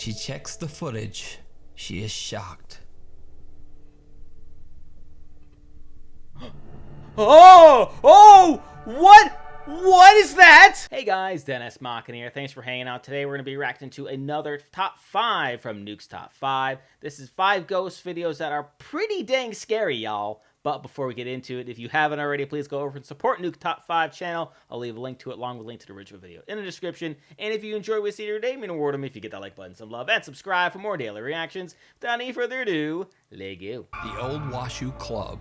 She checks the footage. She is shocked. Oh! What is that? Hey guys, Dennis Machina here. Thanks for hanging out. Today we're going to be reacting to another top 5 from Nukes Top 5. This is 5 ghost videos that are pretty dang scary, y'all. But before we get into it, if you haven't already, please go over and support Nuke Top 5 channel. I'll leave a link to it along with a link to the original video in the description. And if you enjoy what you see here today, mean a word to me if you get that like button, some love, and subscribe for more daily reactions. Without any further ado, let's go. The Old Washoe Club.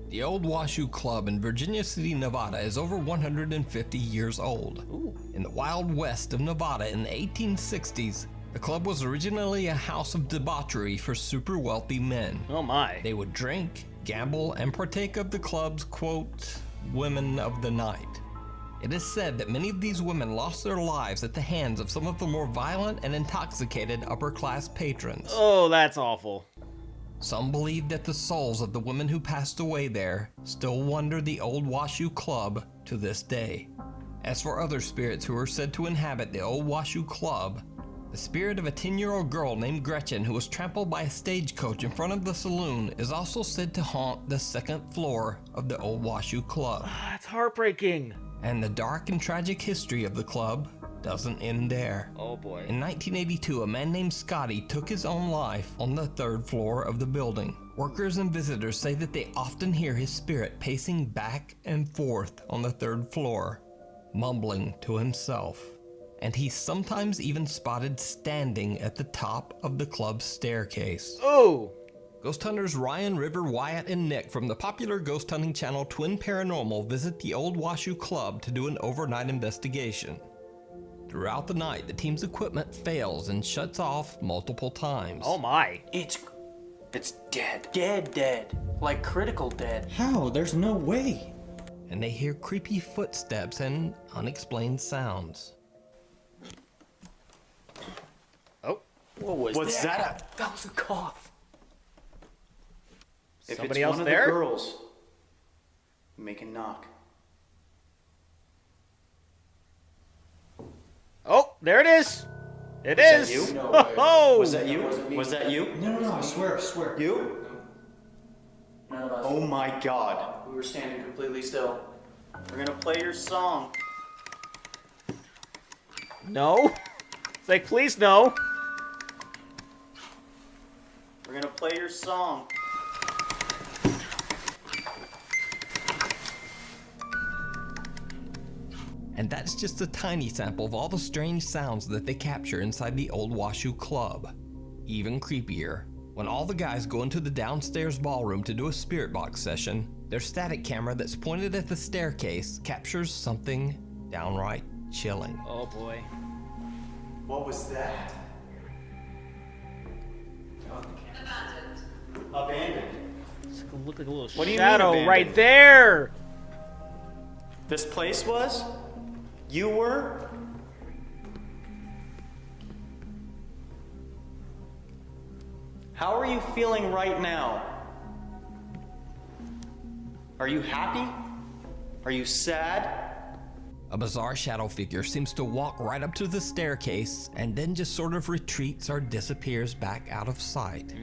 The Old Washoe Club in Virginia City, Nevada is over 150 years old. Ooh. In the Wild West of Nevada in the 1860s, the club was originally a house of debauchery for super wealthy men. Oh my. They would drink, gamble, and partake of the club's, quote, women of the night. It is said that many of these women lost their lives at the hands of some of the more violent and intoxicated upper-class patrons. Oh, that's awful. Some believe that the souls of the women who passed away there still wander the Old Washoe Club to this day. As for other spirits who are said to inhabit the Old Washoe Club, the spirit of a 10-year-old girl named Gretchen who was trampled by a stagecoach in front of the saloon is also said to haunt the second floor of the Old Washoe Club. That's heartbreaking. And the dark and tragic history of the club doesn't end there. Oh boy. In 1982, a man named Scotty took his own life on the 3rd floor of the building. Workers and visitors say that they often hear his spirit pacing back and forth on the 3rd floor, mumbling to himself. And he's sometimes even spotted standing at the top of the club's staircase. Oh! Ghost hunters Ryan, River, Wyatt, and Nick from the popular ghost hunting channel Twin Paranormal visit the Old Washoe Club to do an overnight investigation. Throughout the night, the team's equipment fails and shuts off multiple times. Oh my. It's dead. Dead. Like critical dead. How? There's no way. And they hear creepy footsteps and unexplained sounds. Oh. What was that? That was a cough. If Somebody it's else one of there? the girls, make a knock. Oh, there it is. It is. Was that you? No Oh, way. oh. Was that you? Was that you? No, I swear. You? None of us. Oh my god. We were standing completely still. We're gonna play your song. No. It's like, please no. We're gonna play your song. And that's just a tiny sample of all the strange sounds that they capture inside the Old Washoe Club. Even creepier, when all the guys go into the downstairs ballroom to do a spirit box session, their static camera that's pointed at the staircase captures something downright chilling. Oh boy. What was that? Abandoned. It's gonna look like a little What do you mean shadow abandoned? right there. This place was? You were? How are you feeling right now? Are you happy? Are you sad? A bizarre shadow figure seems to walk right up to the staircase and then just sort of retreats or disappears back out of sight.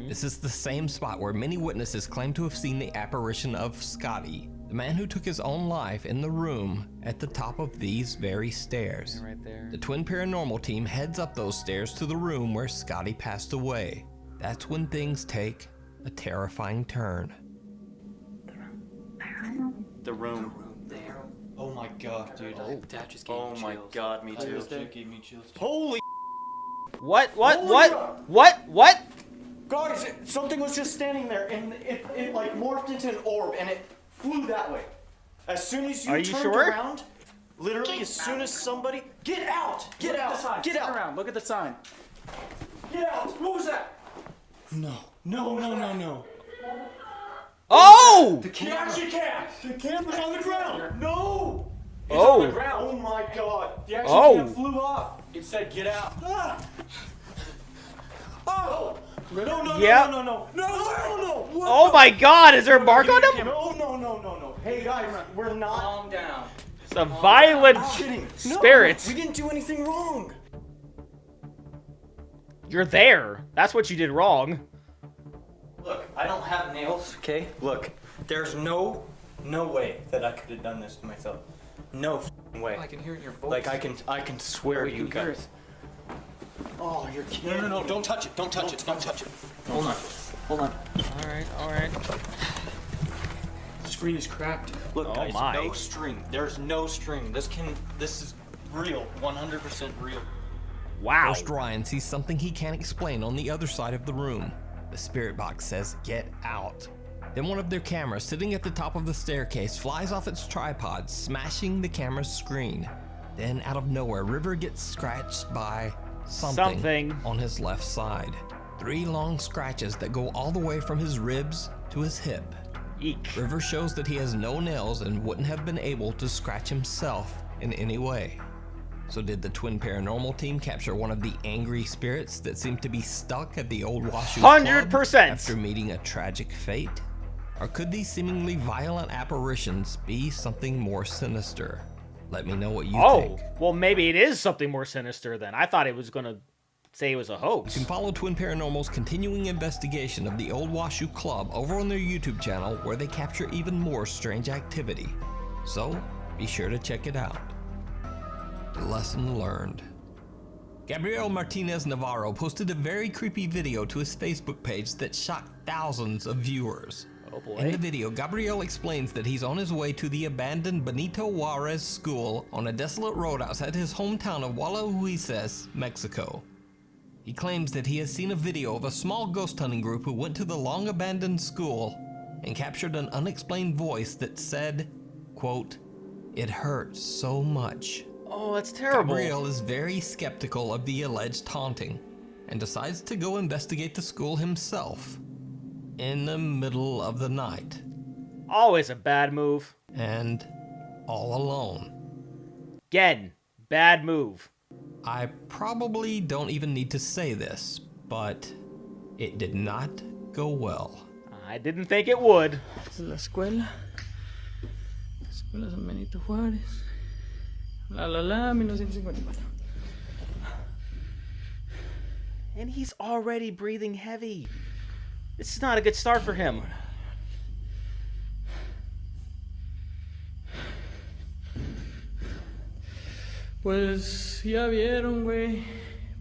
This is the same spot where many witnesses claim to have seen the apparition of Scotty, the man who took his own life in the room at the top of these very stairs. Right there. The Twin Paranormal team heads up those stairs to the room where Scotty passed away. That's when things take a terrifying turn. The room. There. Oh my god, dude. That just gave Oh me my chills. god, me too. That gave me chills. Holy What? Holy God. What? guys, something was just standing there and it like morphed into an orb and it flew that way. As soon as you Are you turned sure? around, literally as soon as somebody get out! Get Look at out! the sign. Get Turn out! around. Look at the sign. Get out! What was that? No. Oh! The actually can't! The camera's on the ground! No! It's Oh. on the ground! Oh my god! The action Oh. cam flew off! It said get out! Ah. Oh! No! Yep. No! What Oh the- my god, is there a mark on him? No! Hey guys, we're not. Calm down. It's a violent I'm kidding. spirit. No, we didn't do anything wrong. You're there. That's what you did wrong. Look, I don't have nails, okay? Look, there's no way that I could have done this to myself. No f***ing way. I can hear it in your voice. Like, I can swear to you guys. Oh, you're kidding. No, don't touch it. Don't touch it. Don't touch it. Hold on. Hold on. All right. The screen is cracked. Look, Oh guys, my. no string. There's no string. This is real. 100% real. Wow. First, Ryan sees something he can't explain on the other side of the room. The spirit box says, "Get out." Then one of their cameras sitting at the top of the staircase flies off its tripod, smashing the camera's screen. Then out of nowhere, River gets scratched by something on his left side. 3 long scratches that go all the way from his ribs to his hip. Eek. River shows that he has no nails and wouldn't have been able to scratch himself in any way. So did the Twin Paranormal team capture one of the angry spirits that seemed to be stuck at the Old Washoe Club 100%. after meeting a tragic fate? Or could these seemingly violent apparitions be something more sinister? Let me know what you think. Well, maybe it is something more sinister then. I thought it was going to say it was a hoax. You can follow Twin Paranormal's continuing investigation of the Old Washoe Club over on their YouTube channel, where they capture even more strange activity. So, be sure to check it out. Lesson learned. Gabriel Martinez Navarro posted a very creepy video to his Facebook page that shocked thousands of viewers. Oh boy. In the video, Gabriel explains that he's on his way to the abandoned Benito Juarez School on a desolate road outside his hometown of Guadalupe, Mexico. He claims that he has seen a video of a small ghost hunting group who went to the long-abandoned school and captured an unexplained voice that said, quote, "It hurts so much." Oh, that's terrible. Gabriel is very skeptical of the alleged haunting and decides to go investigate the school himself in the middle of the night Always a bad move. and all alone. Again, bad move. I probably don't even need to say this, but it did not go well. I didn't think it would. Esta es la escuela. La escuela San Benito Juárez. 1954. And he's already breathing heavy. This is not a good start for him. Pues ya vieron, güey.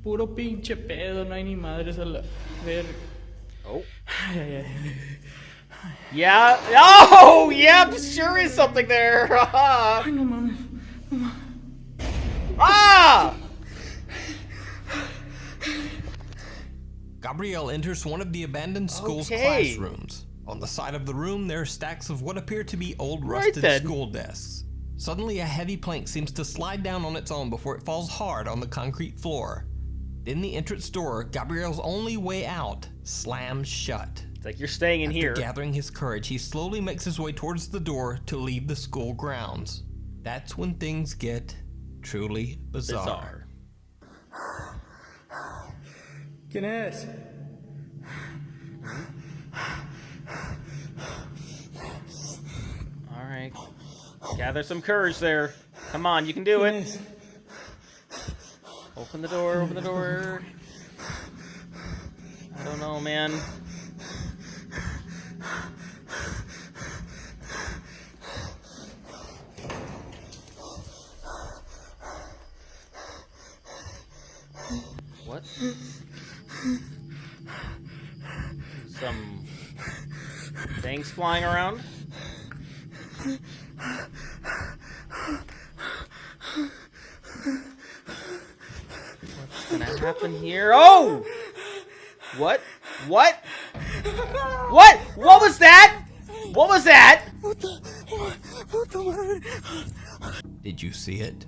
Puro pinche pedo, no hay ni madres a la verga. Oh. Ay, ay, ay. Yeah. Oh, yep. Sure is something there. Ay, no mames. No mames. Ah! Gabriel enters one of the abandoned school's Okay. classrooms. On the side of the room, there are stacks of what appear to be old Right rusted then. school desks. Suddenly, a heavy plank seems to slide down on its own before it falls hard on the concrete floor. Then the entrance door, Gabriel's only way out, slams shut. It's like you're staying in After here. gathering his courage, he slowly makes his way towards the door to leave the school grounds. That's when things get truly bizarre. ¿Quién es? All right. Gather some courage there. Come on, you can do ¿Quién it. es? Open the door, open the door. I don't know, man. What? Some things flying around? What's gonna happen here? Oh! What? What? What? What was that? What was that? Did you see it?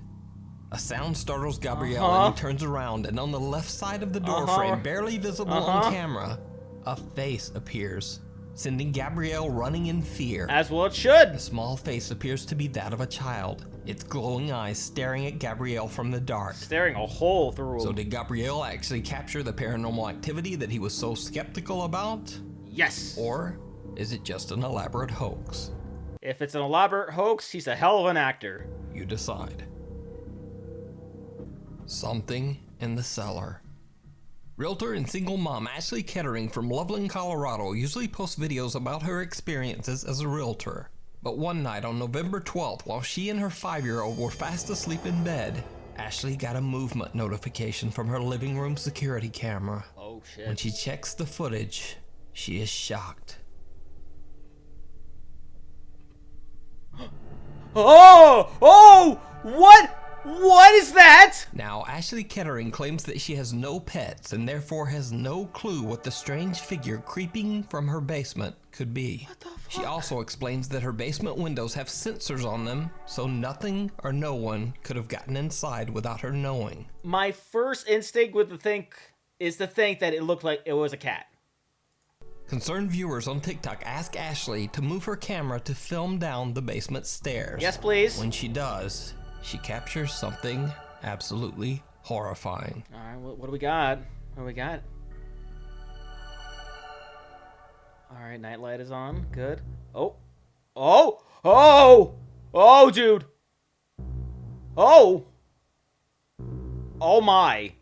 A sound startles Gabriel Uh-huh. and he turns around, and on the left side of the door Uh-huh. frame, barely visible Uh-huh. on camera, a face appears, sending Gabriel running in fear. As well it should. The small face appears to be that of a child, its glowing eyes staring at Gabriel from the dark. Staring a hole through So him. did Gabriel actually capture the paranormal activity that he was so skeptical about? Yes. Or is it just an elaborate hoax? If it's an elaborate hoax, he's a hell of an actor. You decide. Something in the cellar. Realtor and single mom Ashley Kettering from Loveland, Colorado usually posts videos about her experiences as a realtor. But one night on November 12th, while she and her 5-year-old were fast asleep in bed, Ashley got a movement notification from her living room security camera. Oh shit. When she checks the footage, she is shocked. Oh! What is that? Now, Ashley Kettering claims that she has no pets and therefore has no clue what the strange figure creeping from her basement could be. What the fuck? She also explains that her basement windows have sensors on them, so nothing or no one could have gotten inside without her knowing. My first instinct is to think that it looked like it was a cat. Concerned viewers on TikTok ask Ashley to move her camera to film down the basement stairs. Yes, please. When she does, she captures something absolutely horrifying. All right, what do we got? What do we got? All right, nightlight is on. Good. Oh, dude. Oh my.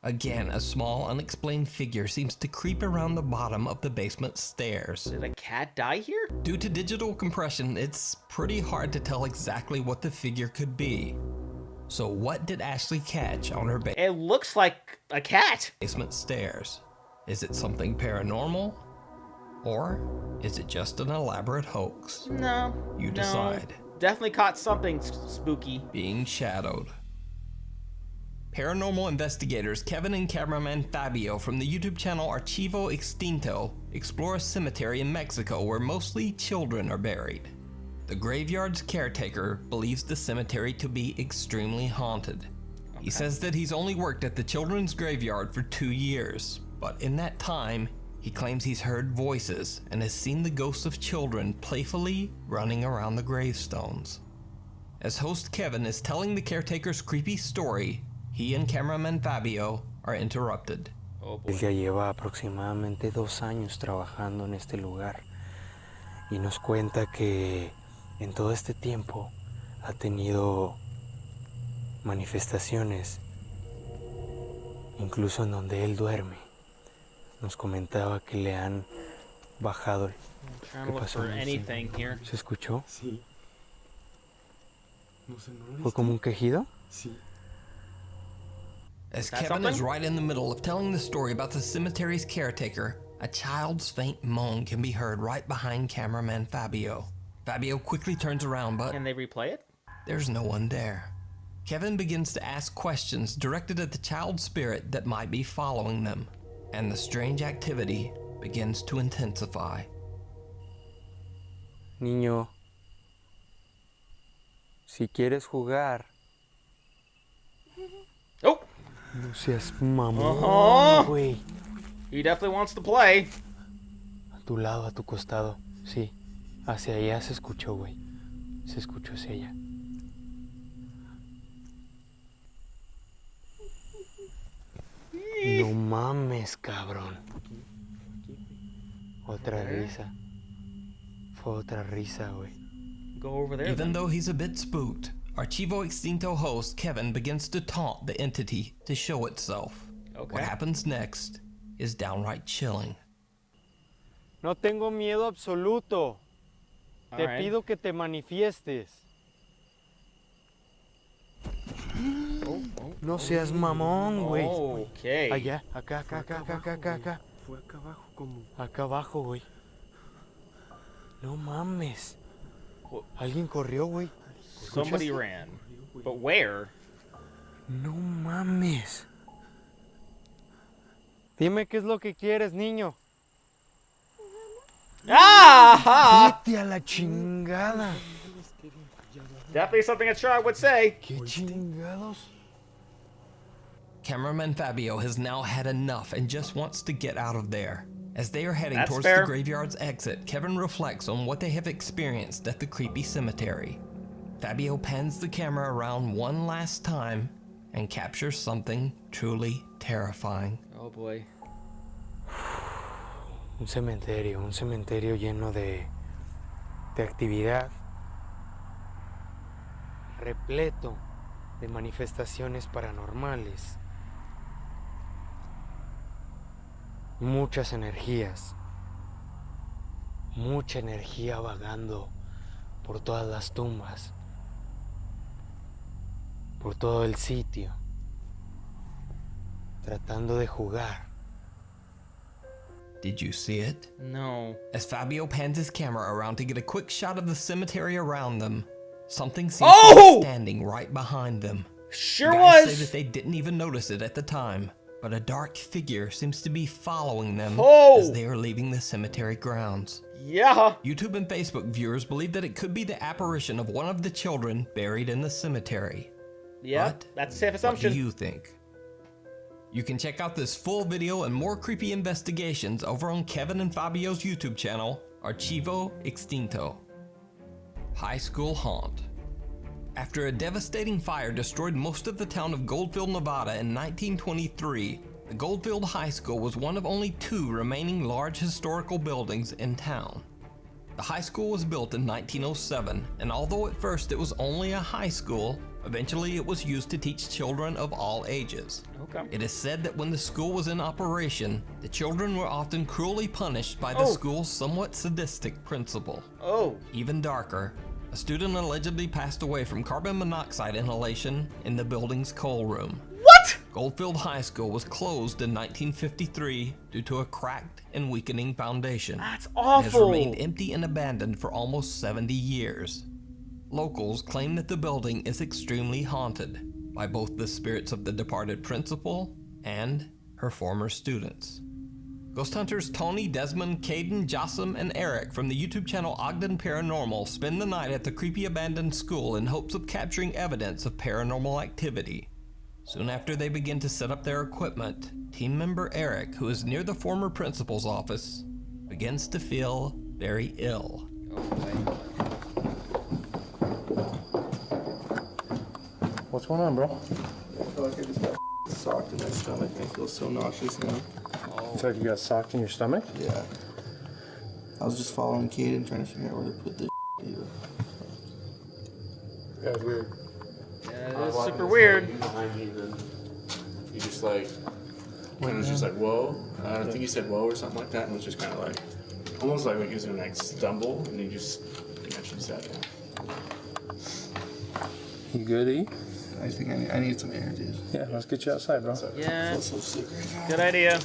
Again, a small, unexplained figure seems to creep around the bottom of the basement stairs. Did a cat die here? Due to digital compression, it's pretty hard to tell exactly what the figure could be. So what did Ashley catch on her It looks like a cat. basement stairs? Is it something paranormal? Or is it just an elaborate hoax? No. You decide. Definitely caught something spooky. Being shadowed. Paranormal investigators Kevin and cameraman Fabio from the YouTube channel Archivo Extinto explore a cemetery in Mexico where mostly children are buried. The graveyard's caretaker believes the cemetery to be extremely haunted. He says that he's only worked at the children's graveyard for 2 years, but in that time, he claims he's heard voices and has seen the ghosts of children playfully running around the gravestones. As host Kevin is telling the caretaker's creepy story, he and cameraman Fabio are interrupted. Oh boy. Él ya lleva aproximadamente 2 años trabajando en este lugar y nos cuenta que en todo este tiempo ha tenido manifestaciones, incluso en donde él duerme. Nos comentaba que le han bajado. Trying to look for anything here. ¿Se escuchó? Sí. No sé, ¿no lo ¿Fue viste? como un quejido? Sí. As That Kevin something? is right in the middle of telling the story about the cemetery's caretaker, a child's faint moan can be heard right behind cameraman Fabio. Fabio quickly turns around, but Can they replay it? there's no one there. Kevin begins to ask questions directed at the child spirit that might be following them, and the strange activity begins to intensify. Niño, si quieres jugar, Oh! no seas mamón, Uh-huh. güey. He definitely wants to play. A tu lado, a tu costado. Sí, hacia allá se escuchó, güey. Se escuchó hacia allá. No mames, cabrón. Otra risa. Fue otra risa, güey. Go over there. Even then. though he's a bit spooked, Archivo Extinto host Kevin begins to taunt the entity to show itself. Okay. What happens next is downright chilling. No tengo miedo absoluto. All Te right. pido que te manifiestes. No seas mamón, güey. Okay. Allá, acá, acá, acá, acá, acá, acá, acá. Fue acá abajo como... Acá abajo, güey. No mames. Alguien corrió, güey. Somebody ran. But where? No mames. Dime qué es lo que quieres, niño. Ah! Vete a la chingada. Definitely something a child would say. ¿Qué chingados? Cameraman Fabio has now had enough and just wants to get out of there. As they are heading That's towards fair. the graveyard's exit, Kevin reflects on what they have experienced at the creepy cemetery. Fabio pans the camera around one last time and captures something truly terrifying. Oh boy. Un cementerio lleno de actividad, repleto de manifestaciones paranormales. muchas energías, mucha energía vagando por todas las tumbas, por todo el sitio, tratando de jugar. Did you see it? No. As Fabio pans his camera around to get a quick shot of the cemetery around them, something seems to be standing right behind them. Sure The guys say was. that they didn't even notice it at the time, but a dark figure seems to be following them as they are leaving the cemetery grounds. Yeah. YouTube and Facebook viewers believe that it could be the apparition of one of the children buried in the cemetery. Yeah, But that's a safe what assumption. do you think? You can check out this full video and more creepy investigations over on Kevin and Fabio's YouTube channel, Archivo Extinto. High School Haunt. After a devastating fire destroyed most of the town of Goldfield, Nevada in 1923, the Goldfield High School was one of only 2 remaining large historical buildings in town. The high school was built in 1907, and although at first it was only a high school, eventually it was used to teach children of all ages. Okay. It is said that when the school was in operation, the children were often cruelly punished by the school's somewhat sadistic principal. Oh. Even darker, a student allegedly passed away from carbon monoxide inhalation in the building's coal room. What? Goldfield High School was closed in 1953 due to a cracked and weakening foundation. That's It has awful. remained empty and abandoned for almost 70 years. Locals claim that the building is extremely haunted by both the spirits of the departed principal and her former students. Ghost hunters Tony, Desmond, Caden, Jossam, and Eric from the YouTube channel Ogden Paranormal spend the night at the creepy abandoned school in hopes of capturing evidence of paranormal activity. Soon after they begin to set up their equipment, team member Eric, who is near the former principal's office, begins to feel very ill. What's going on, bro? I feel like I just got socked in my stomach. I feel so nauseous now. It's like you got socked in your stomach? Yeah. I was just following Caden, trying to figure out where to put this either. That's weird. Yeah, that's super weird. Behind me, then you just like, and it was just like, whoa. I think he said whoa or something like that, and it was just kind of like, almost like he was gonna like stumble, and he just eventually sat down. You good, E? I think I need some air, dude. Yeah, let's get you outside, bro. I Yeah, feel so sick right now. good idea.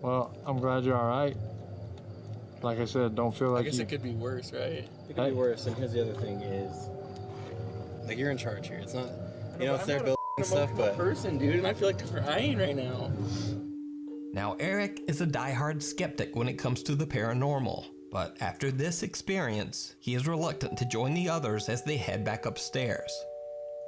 Well, I'm glad you're all right. Like I said, don't feel like you... could be worse, right? It could Hey. be worse. And here's the other thing is, like, you're in charge here. It's not, you know, it's their building and stuff, but person, dude, and I feel like crying right now. Now, Eric is a diehard skeptic when it comes to the paranormal, but after this experience, he is reluctant to join the others as they head back upstairs.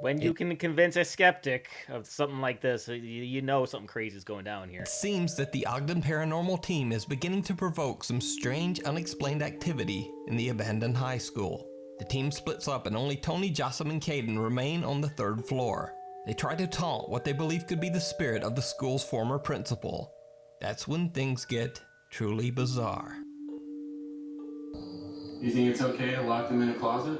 When you can convince a skeptic of something like this, you know something crazy is going down here. It seems that the Ogden Paranormal team is beginning to provoke some strange, unexplained activity in the abandoned high school. The team splits up and only Tony, Jossam, and Caden remain on the 3rd floor. They try to taunt what they believe could be the spirit of the school's former principal. That's when things get truly bizarre. You think it's okay to lock them in a closet?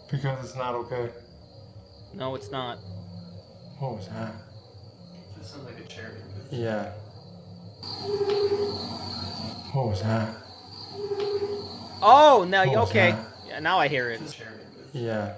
Because it's not okay. No, it's not. What was that? That sounds like a chair. Yeah. What was that? Oh, now What was okay. that? Yeah, now I hear it. Yeah.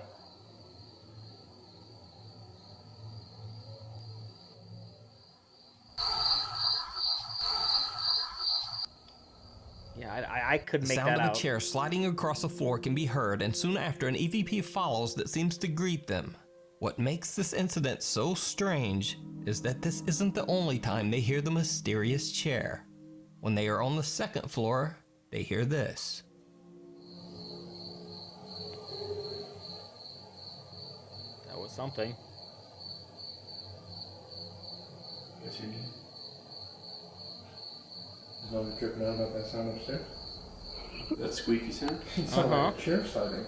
Yeah, I couldn't The make sound that of out. a chair sliding across the floor can be heard, and soon after, an EVP follows that seems to greet them. What makes this incident so strange is that this isn't the only time they hear the mysterious chair. When they are on the 2nd floor, they hear this. That was something. Yes, you did. Is nobody tripping out about that sound upstairs? That squeaky sound? It sounded like a chair sliding.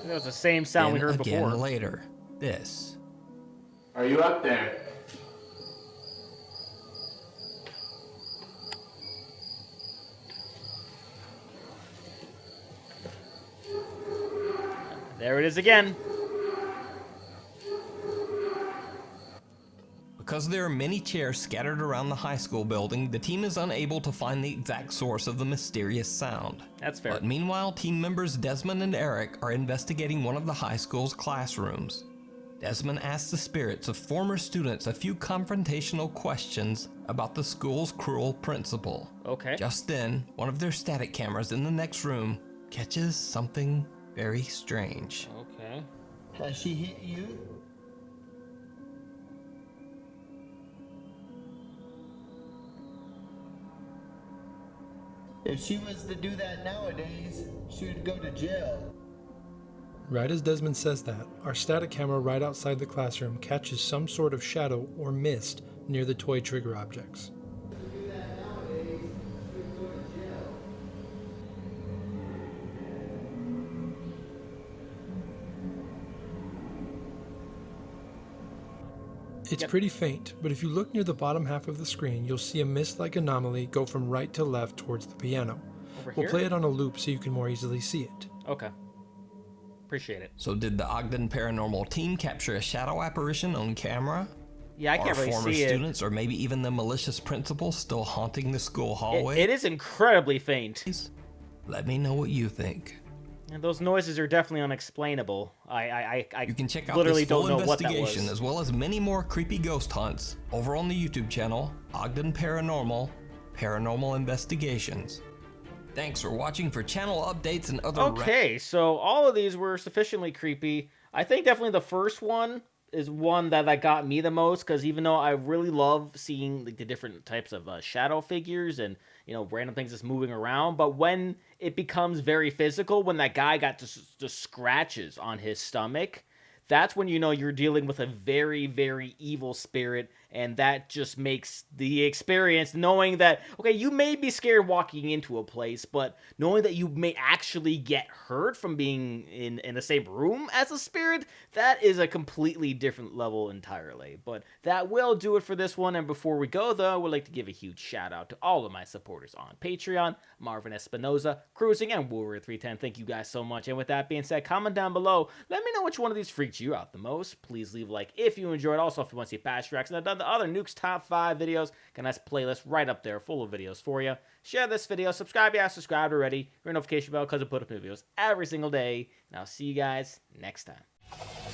That was the same sound we Then heard again before. later, this. Are you up there? There it is again. Because there are many chairs scattered around the high school building, the team is unable to find the exact source of the mysterious sound. That's fair. But meanwhile, team members Desmond and Eric are investigating one of the high school's classrooms. Desmond asks the spirits of former students a few confrontational questions about the school's cruel principal. Okay. Just then, one of their static cameras in the next room catches something very strange. Okay. Has she hit you? If she was to do that nowadays, she would go to jail. Right as Desmond says that, our static camera right outside the classroom catches some sort of shadow or mist near the toy trigger objects. It's pretty faint, but if you look near the bottom half of the screen, you'll see a mist-like anomaly go from right to left towards the piano. Over We'll here? play it on a loop so you can more easily see it. Okay. Appreciate it. So did the Ogden paranormal team capture a shadow apparition on camera? Yeah, I can't Are really former see it. students or maybe even the malicious principal still haunting the school hallway? It is incredibly faint. Let me know what you think. And those noises are definitely unexplainable. I You can check out literally this full don't know what that investigation was. as well as many more creepy ghost hunts over on the YouTube channel Ogden Paranormal Investigations. Thanks for watching. For channel updates and other Okay, so all of these were sufficiently creepy. I think definitely the first one is one that got me the most, because even though I really love seeing like the different types of shadow figures and random things just moving around, but when it becomes very physical, when that guy got just scratches on his stomach, that's when you're dealing with a very, very evil spirit, and that just makes the experience, knowing that, okay, you may be scared walking into a place, but knowing that you may actually get hurt from being in the same room as a spirit, that is a completely different level entirely. But that will do it for this one, and before we go, though, I would like to give a huge shout out to all of my supporters on Patreon: Marvin Espinoza, Cruising, and Warrior310. Thank you guys so much, and with that being said, comment down below, let me know which one of these freaks you out the most. Please leave a like if you enjoyed. Also, if you want to see past tracks, and I've done the other Nukes Top 5 videos, got a nice playlist right up there full of videos for you. Share this video, subscribe if you haven't subscribed already, ring notification bell because I put up new videos every single day, and I'll see you guys next time.